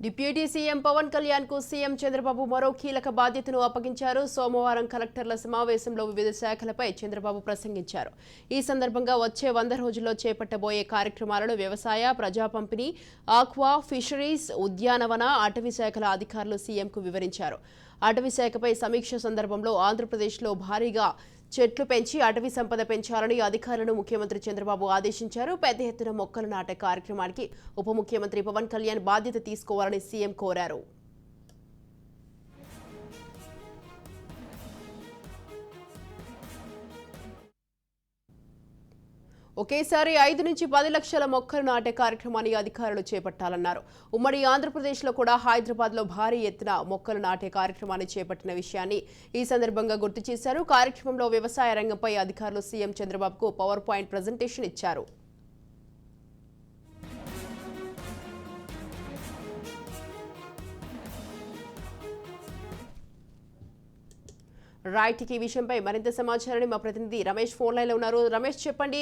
Deputy CM Pawan Kalyan కు CM Chandrababu మరో కీలక బాధ్యతను అప్పగించారు. సోమవారం కలెక్టర్ల సమావేశంలో వివిధ శాఖలపై చంద్రబాబు ప్రసంగించారు. ఈ సందర్భంగా వచ్చే 100 రోజుల్లో చేపట్టబోయే కార్యక్రమాలను వ్యవసాయ, ప్రజా పంపిణీ, ఆక్వా, ఫిషరీస్, ఉద్యానవన, అటవీ శాఖల అధికారులు సీఎంకు వివరించారు. అటవీ శాఖపై సమీక్ష సందర్భంలో ఆంధ్రప్రదేశ్లో భారీగా చెట్లు పెంచి అటవీ సంపద పెంచాలని అధికారులను ముఖ్యమంత్రి చంద్రబాబు ఆదేశించారు. పెద్ద ఎత్తున మొక్కలు నాటే కార్యక్రమానికి ఉప ముఖ్యమంత్రి పవన్ కళ్యాణ్ బాధ్యత తీసుకోవాలని సీఎం కోరారు. ఒకేసారి 5 నుంచి 10 లక్షల మొక్కలు నాటే కార్యక్రమాన్ని అధికారులు చేపట్టాలన్నారు. ఉమ్మడి ఆంధ్రప్రదేశ్లో కూడా హైదరాబాద్లో భారీ ఎత్తున మొక్కలు నాటే కార్యక్రమాన్ని చేపట్టిన విషయాన్ని ఈ సందర్భంగా గుర్తు చేశారు. కార్యక్రమంలో వ్యవసాయ రంగంపై అధికారులు సీఎం చంద్రబాబుకు పవర్ పాయింట్ ప్రజెంటేషన్ ఇచ్చారు. రైట్, ఈ విషయంపై మరింత సమాచారాన్ని మా ప్రతినిధి రమేష్ ఫోన్ లైన్లో ఉన్నారు. రమేష్, చెప్పండి,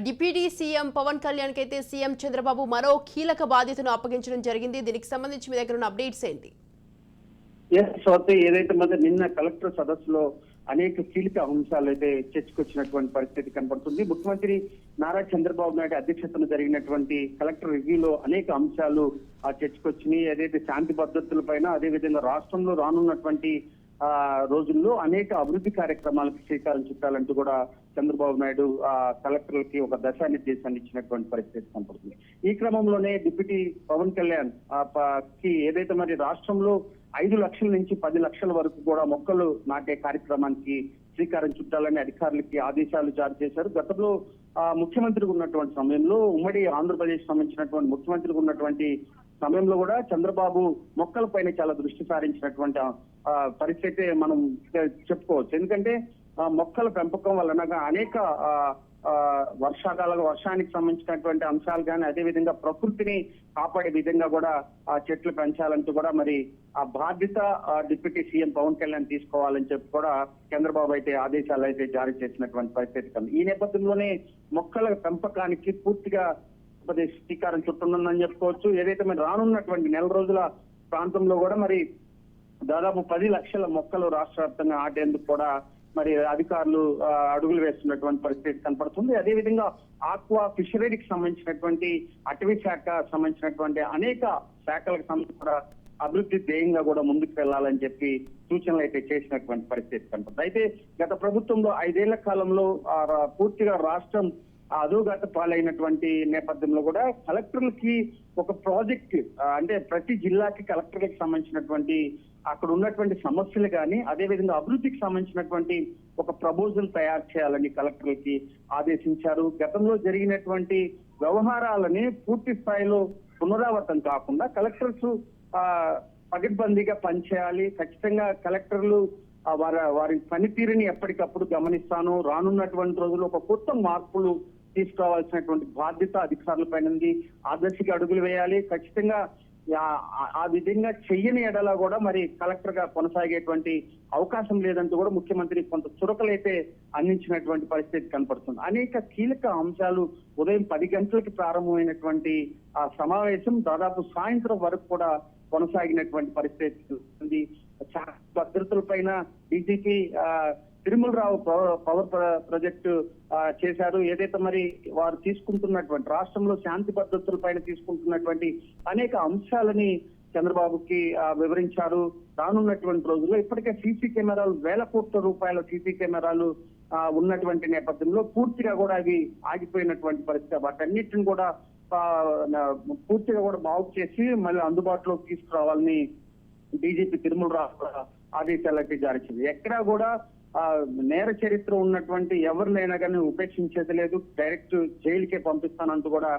డిప్యూటీ సీఎం పవన్ కళ్యాణ్ కి అయితే సీఎం చంద్రబాబు మరో కీలక బాధ్యతను అప్పగించడం జరిగింది. దీనికి సంబంధించి మీ దగ్గర ఉన్న అప్డేట్స్ ఏంటి? ఏదైతే నిన్న కలెక్టర్ సదస్సులో అనేక కీలక అంశాలు అయితే చర్చకొచ్చినటువంటి పరిస్థితి కనబడుతుంది. ముఖ్యమంత్రి నారా చంద్రబాబు నాయుడు అధ్యక్షతన జరిగినటువంటి కలెక్టర్ రివ్యూలో అనేక అంశాలు చర్చకొచ్చినాయి. ఏదైతే శాంతి భద్రతల పైన, అదేవిధంగా రాష్ట్రంలో రానున్నటువంటి రోజుల్లో అనేక అభివృద్ధి కార్యక్రమాలకు శ్రీకారం చుట్టాలంటూ కూడా చంద్రబాబు నాయుడు కలెక్టర్లకి ఒక దశానిర్దేశాన్ని ఇచ్చినటువంటి పరిస్థితి కనపడుతుంది. ఈ క్రమంలోనే డిప్యూటీ పవన్ కళ్యాణ్ కి ఏదైతే రాష్ట్రంలో 5 లక్షల నుంచి 10 లక్షల వరకు కూడా మొక్కలు నాటే కార్యక్రమానికి శ్రీకారం చుట్టాలని అధికారులకి ఆదేశాలు జారీ చేశారు. గతంలో ముఖ్యమంత్రిగా ఉన్నటువంటి సమయంలో, ఉమ్మడి ఆంధ్రప్రదేశ్ సంబంధించినటువంటి ముఖ్యమంత్రిగా ఉన్నటువంటి సమయంలో కూడా చంద్రబాబు మొక్కల పైన చాలా దృష్టి సారించినటువంటి పరిస్థితి మనం చెప్పుకోవచ్చు. ఎందుకంటే మొక్కల పెంపకం వలన అనేక వర్షానికి సంబంధించినటువంటి అంశాలు కానీ, అదేవిధంగా ప్రకృతిని కాపాడే విధంగా కూడా చెట్లు పెంచాలంటూ కూడా ఆ బాధ్యత డిప్యూటీ సీఎం పవన్ కళ్యాణ్ తీసుకోవాలని చెప్పి కూడా చంద్రబాబు అయితే ఆదేశాలు అయితే జారీ చేసినటువంటి పరిస్థితి ఉంది. ఈ నేపథ్యంలోనే మొక్కల పెంపకానికి పూర్తిగా శ్రీకారం చుట్టనుందని చెప్పుకోవచ్చు. ఏదైతే రానున్నటువంటి నెల రోజుల ప్రాంతంలో కూడా దాదాపు 10 లక్షల మొక్కలు రాష్ట్ర వ్యాప్తంగా నాటేందుకు కూడా అధికారులు అడుగులు వేస్తున్నటువంటి పరిస్థితి కనపడుతుంది. అదేవిధంగా ఆక్వా, ఫిషరీకి సంబంధించినటువంటి, అటవీ శాఖ సంబంధించినటువంటి అనేక శాఖలకు సంబంధించి కూడా అభివృద్ధి ధ్యేయంగా కూడా ముందుకు వెళ్లాలని చెప్పి సూచనలు అయితే చేసినటువంటి పరిస్థితి కనపడుతుంది. అయితే గత ప్రభుత్వంలో 5 ఏళ్ల కాలంలో పూర్తిగా రాష్ట్రం అధోగత పాలైనటువంటి నేపథ్యంలో కూడా కలెక్టర్లకి ఒక ప్రాజెక్ట్, అంటే ప్రతి జిల్లాకి కలెక్టర్లకు సంబంధించినటువంటి అక్కడ ఉన్నటువంటి సమస్యలు కానీ, అదేవిధంగా అభివృద్ధికి సంబంధించినటువంటి ఒక ప్రపోజల్ తయారు చేయాలని కలెక్టర్లకి ఆదేశించారు. గతంలో జరిగినటువంటి వ్యవహారాలని పూర్తి స్థాయిలో పునరావృతం కాకుండా కలెక్టర్స్ పకడ్బందీగా పనిచేయాలి. ఖచ్చితంగా కలెక్టర్లు వారి పనితీరుని ఎప్పటికప్పుడు గమనిస్తాను. రానున్నటువంటి రోజుల్లో ఒక కొత్త మార్పులు తీసుకోవాల్సినటువంటి బాధ్యత అధికారులపైన ఉంది. ఆదర్శిక అడుగులు వేయాలి. ఖచ్చితంగా ఆ విధంగా చెయ్యని ఎడలా కూడా కలెక్టర్ గా కొనసాగేటువంటి అవకాశం లేదంటూ కూడా ముఖ్యమంత్రి కొంత చురకలైతే అందించినటువంటి పరిస్థితి కనపడుతుంది. అనేక కీలక అంశాలు ఉదయం 10 గంటలకి ప్రారంభమైనటువంటి ఆ సమావేశం దాదాపు సాయంత్రం వరకు కూడా కొనసాగినటువంటి పరిస్థితి ఉంది. భద్రతల పైన DGP Tirumala Rao power project చేశారు. ఏదైతే వారు తీసుకుంటున్నటువంటి రాష్ట్రంలో శాంతి భద్రతల పైన తీసుకుంటున్నటువంటి అనేక అంశాలని చంద్రబాబుకి వివరించారు. రానున్నటువంటి రోజుల్లో ఇప్పటికే సీసీ కెమెరాలు, 1000 కోట్ల రూపాయల సీసీ కెమెరాలు ఉన్నటువంటి నేపథ్యంలో పూర్తిగా కూడా అవి ఆగిపోయినటువంటి పరిస్థితి. వాటన్నిటిని కూడా పూర్తిగా కూడా బాగు చేసి మళ్ళీ అందుబాటులోకి తీసుకురావాలని డీజీపీ తిరుమల రావు ఆదేశాలు అయితే జారీ చేసింది. ఎక్కడా కూడా నేర చరిత్ర ఉన్నటువంటి ఎవరినైనా కానీ ఉపేక్షించేది లేదు. డైరెక్ట్ జైలుకే పంపిస్తానంటూ కూడా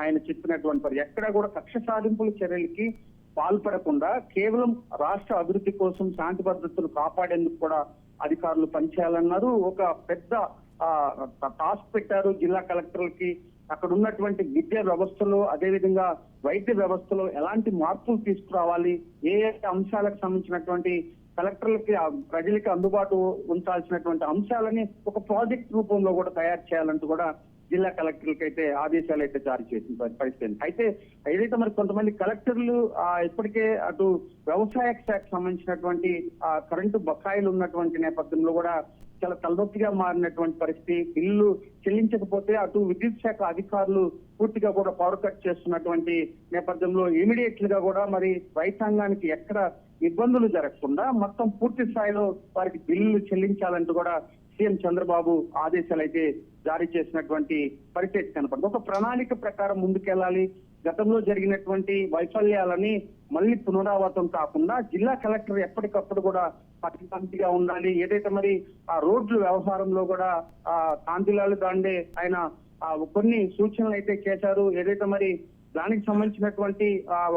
ఆయన చెప్పినటువంటి ఎక్కడా కూడా కక్ష సాధింపుల చర్యలకి పాల్పడకుండా కేవలం రాష్ట్ర అభివృద్ధి కోసం, శాంతి భద్రతలు కాపాడేందుకు కూడా అధికారులు పనిచేయాలన్నారు. ఒక పెద్ద టాస్క్ పెట్టారు జిల్లా కలెక్టర్లకి. అక్కడ ఉన్నటువంటి విద్యా వ్యవస్థలో, అదేవిధంగా వైద్య వ్యవస్థలో ఎలాంటి మార్పులు తీసుకురావాలి, ఏ అంశాలకు సంబంధించినటువంటి కలెక్టర్లకి ప్రజలకి అందుబాటు ఉంచాల్సినటువంటి అంశాలని ఒక ప్రాజెక్ట్ రూపంలో కూడా తయారు చేయాలంటూ కూడా జిల్లా కలెక్టర్లకు అయితే ఆదేశాలు అయితే జారీ చేసిన పరిస్థితి. అయితే ఏదైతే మరి కొంతమంది కలెక్టర్లు ఇప్పటికే అటు వ్యవసాయ శాఖకు సంబంధించినటువంటి కరెంటు బకాయిలు ఉన్నటువంటి నేపథ్యంలో కూడా చాలా తలనొప్పిగా మారినటువంటి పరిస్థితి. బిల్లు చెల్లించకపోతే అటు విద్యుత్ శాఖ అధికారులు పూర్తిగా కూడా పవర్ కట్ చేస్తున్నటువంటి నేపథ్యంలో ఇమీడియట్ గా కూడా మరి రైతాంగానికి ఎక్కడ ఇబ్బందులు జరగకుండా మొత్తం పూర్తి స్థాయిలో వారికి బిల్లులు చెల్లించాలంటూ కూడా సీఎం చంద్రబాబు ఆదేశాలు అయితే జారీ చేసినటువంటి పరిస్థితి కనపడుతుంది. ఒక ప్రణాళిక ప్రకారం ముందుకెళ్లాలి. గతంలో జరిగినటువంటి వైఫల్యాలని మళ్ళీ పునరావృతం కాకుండా జిల్లా కలెక్టర్ ఎప్పటికప్పుడు కూడా పకడ్బందీగా ఉండాలి. ఏదైతే మరి ఆ రోడ్లు వ్యవహారంలో కూడా కాంతిలాల్ దాండే ఆయన కొన్ని సూచనలు అయితే చేశారు. ఏదైతే మరి దానికి సంబంధించినటువంటి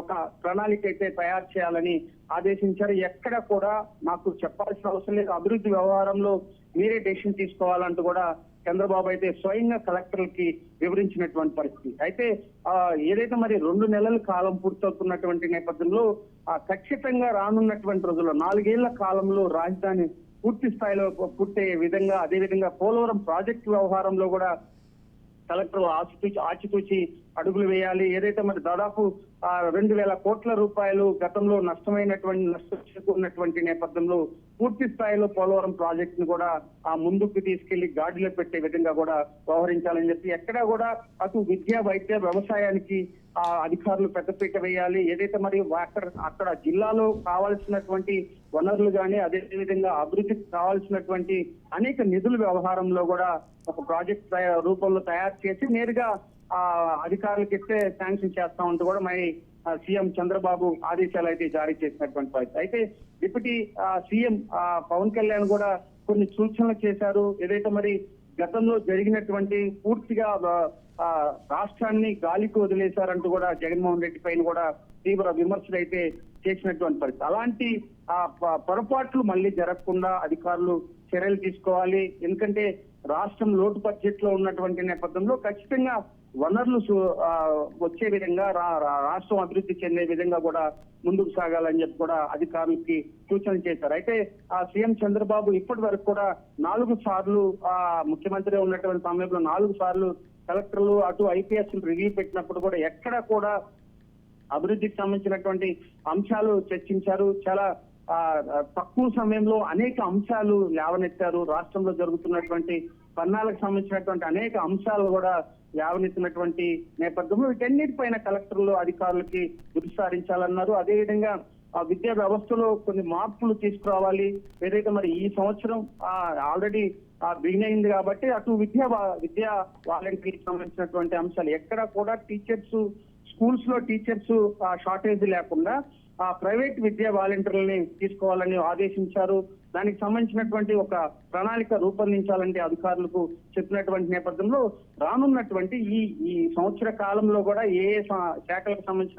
ఒక ప్రణాళిక అయితే తయారు చేయాలని ఆదేశించారు. ఎక్కడ కూడా నాకు చెప్పాల్సిన అవసరం లేదు, అభివృద్ధి వ్యవహారంలో మీరే డెసిషన్ తీసుకోవాలంటూ కూడా చంద్రబాబు అయితే స్వయంగా కలెక్టర్లకి వివరించినటువంటి పరిస్థితి. అయితే ఏదైతే మరి 2 నెలల కాలం పూర్తవుతున్నటువంటి నేపథ్యంలో ఖచ్చితంగా రానున్నటువంటి రోజుల్లో 4 ఏళ్ల కాలంలో రాజధాని పూర్తి స్థాయిలో పూర్తయ్యే విధంగా, అదేవిధంగా పోలవరం ప్రాజెక్టు వ్యవహారంలో కూడా కలెక్టర్ ఆచితూచి అడుగులు వేయాలి. ఏదైతే మరి దాదాపు 2,000 కోట్ల రూపాయలు గతంలో నష్టం చేకూరినటువంటి నేపథ్యంలో పూర్తి స్థాయిలో పోలవరం ప్రాజెక్ట్ ను కూడా ముందుకు తీసుకెళ్లి గాడిలో పెట్టే విధంగా కూడా వ్యవహరించాలని చెప్పి ఎక్కడా కూడా అటు విద్య, వైద్య, వ్యవసాయానికి అధికారులు పెద్దపీట వేయాలి. ఏదైతే మరి అక్కడ జిల్లాలో కావాల్సినటువంటి వనరులు కానీ, అదే విధంగా అభివృద్ధికి కావాల్సినటువంటి అనేక నిధుల వ్యవహారంలో కూడా ఒక ప్రాజెక్ట్ రూపంలో తయారు చేసి నేరుగా అధికారులకు ఇస్తే శాంక్షన్ చేస్తామంటూ కూడా మరి సీఎం చంద్రబాబు ఆదేశాలు అయితే జారీ చేసినటువంటి పరిస్థితి. అయితే డిప్యూటీ సీఎం పవన్ కళ్యాణ్ కూడా కొన్ని సూచనలు చేశారు. ఏదైతే మరి గతంలో జరిగినటువంటి పూర్తిగా రాష్ట్రాన్ని గాలికి వదిలేశారంటూ కూడా జగన్మోహన్ రెడ్డి పైన కూడా తీవ్ర విమర్శలు అయితే చేసినటువంటి పరిస్థితి. అలాంటి పొరపాట్లు మళ్ళీ జరగకుండా అధికారులు చర్యలు తీసుకోవాలి. ఎందుకంటే రాష్ట్రం లోటు బడ్జెట్ లో ఉన్నటువంటి నేపథ్యంలో ఖచ్చితంగా వనరులు వచ్చే విధంగా రాష్ట్రం అభివృద్ధి చెందే విధంగా కూడా ముందుకు సాగాలని చెప్పి కూడా అధికారులకి సూచనలు చేశారు. అయితే సీఎం చంద్రబాబు ఇప్పటి వరకు కూడా 4 సార్లు ముఖ్యమంత్రి ఉన్నటువంటి సమయంలో 4 సార్లు కలెక్టర్లు అటు ఐపీఎస్ రివ్యూ పెట్టినప్పుడు కూడా ఎక్కడ కూడా అభివృద్ధికి సంబంధించినటువంటి అంశాలు చర్చించారు. చాలా తక్కువ సమయంలో అనేక అంశాలు లేవనెత్తారు. రాష్ట్రంలో జరుగుతున్నటువంటి పన్నాలకు సంబంధించినటువంటి అనేక అంశాలు కూడా లేవనెత్తినటువంటి నేపథ్యంలో వీటన్నిటిపైన కలెక్టర్లు అధికారులకి దృష్టి సారించాలన్నారు. అదేవిధంగా విద్యా వ్యవస్థలో కొన్ని మార్పులు తీసుకురావాలి. ఏదైతే మరి ఈ సంవత్సరం ఆల్రెడీ బిగిన్ అయింది కాబట్టి అటు విద్యా వాలంటీర్కి సంబంధించినటువంటి అంశాలు ఎక్కడ కూడా స్కూల్స్ లో టీచర్స్ షార్టేజ్ లేకుండా ప్రైవేట్ విద్యా వాలంటీర్లని తీసుకోవాలని ఆదేశించారు. దానికి సంబంధించినటువంటి ఒక ప్రణాళిక రూపొందించాలంటే అధికారులకు చెప్పినటువంటి నేపథ్యంలో రానున్నటువంటి ఈ సంవత్సర కాలంలో కూడా ఏ శాఖలకు సంబంధించిన